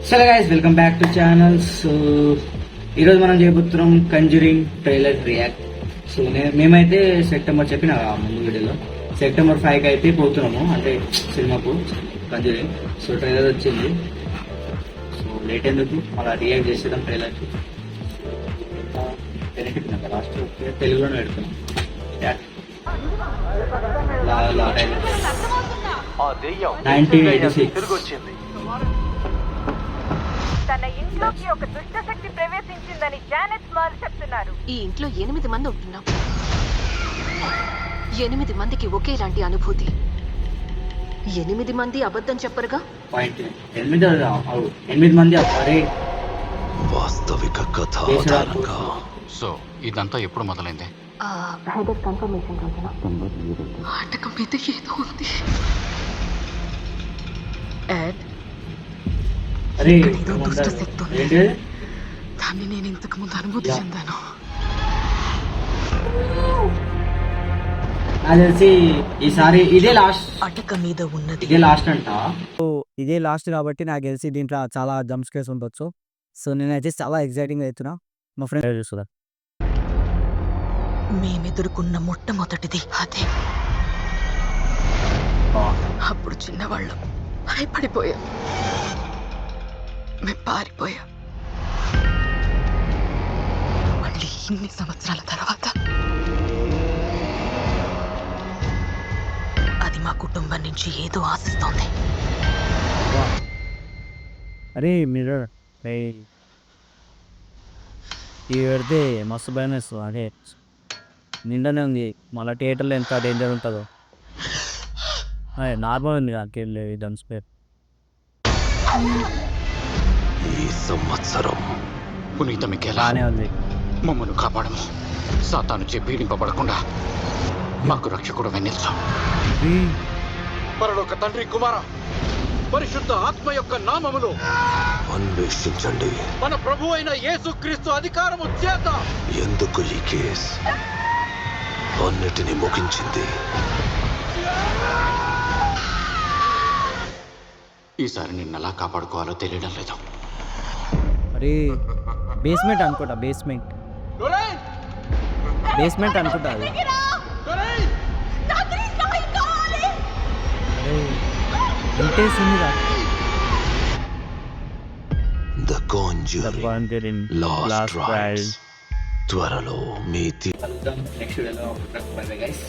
So guys welcome back to channel. So ఈరోజు మనం చేయబోతున్నాం కంజరింగ్ ట్రైలర్ రియాక్ట్. సో మేమైతే సెప్టెంబర్ చెప్పిన ముందు వీడియోలో సెప్టెంబర్ 5కి అయితే పోతున్నాము, అంటే సినిమాకు కంజరింగ్. సో ట్రైలర్ వచ్చింది. సో లేట్ ఎందుకు అలా రియాక్ట్ చేసేద్దాం ట్రైలర్కి. లాస్ట్ తెలుగులోనే పెడుతున్నాం. 1986 తన ఇంట్లోకి ఒక దుష్ట శక్తి ప్రవేశించిందని జానెట్ స్మాల్ చెప్తున్నారు. ఈ ఇంట్లో 8 మంది ఉంటున్నాం. 8 మందికి ఒకేలాంటి అనుభూతి. 8 మంది అబద్ధం చెప్పరుగా. పాయింట్ 8 మంది అరే వాస్తవిక కథ ఆధారంగా. సో ఇదంతా ఎప్పుడు మొదలైంది? కన్ఫర్మేషన్ ఆటకం మీద ఏదో ఉంది. అరే ఏదో దుష్ట శక్తి ఉంది. ఏంటి దాన్ని నేను ఇంతకు ముందు అనుభూతి చెందాను. నాకు తెలిసి ఈసారి ఇదే లాస్ట్, అటక మీద ఉన్నది. ఇదే లాస్ట్ అంట. సో ఇదే లాస్ట్ కాబట్టి నాకు తెలిసి దీంట్లో చాలా జంప్ స్కేర్స్ ఉండొచ్చు. సో నేనైతే చాలా ఎక్సైటింగ్ అవుతున్నా. మా ఫ్రెండ్ చూస్తున్నా. మేమెదుర్కొన్న మొట్టమొదటిది అదే. అప్పుడు చిన్నవాళ్ళం భయపడిపోయాం. మేము పారిపోయాం. మళ్ళీ ఇన్ని సంవత్సరాల తర్వాత అది మా కుటుంబం నుంచి ఏదో ఆశిస్తోంది. అరే మిర్రర్ ఇది పెడితే మస్తు భయం వేస్తుంది. అదే నిండనే ఉంది. మళ్ళీ థియేటర్లో ఎంత డేంజర్ ఉంటుందో. నార్మల్ ఉంది నాకెళ్ళి డన్ స్పేర్. ఈ సంవత్సరం పునీత మికేలా బాగానే ఉంది. మమ్మల్ని కాపాడము. సాతాను చే పీడింపబడకుండా మాకు రక్షకుడు వెన్నెల్చు. పరలోక తండ్రి కుమార పరిశుద్ధ ఆత్మ యొక్క నామములో అన్వేషించండి. మన ప్రభు అయిన యేసుక్రీస్తు అధికారము చేత ఎందుకు ఈ కేస్ అన్నిటినీ ముగించింది. ఈసారి నిన్నెలా కాపాడుకోవాలో తెలియడం లేదు. అరే బేస్మెంట్ అనుకుంటా. బేస్మెంట్ అనుకుంటా అది. ఇంటెన్స్ ఉంది కదా. ద కాంజ్యూరింగ్ లాస్ట్ రైడ్స్ త్వరలో మీ కలుద్దాం నెక్స్ట్ వీడియోలో. By bye guys.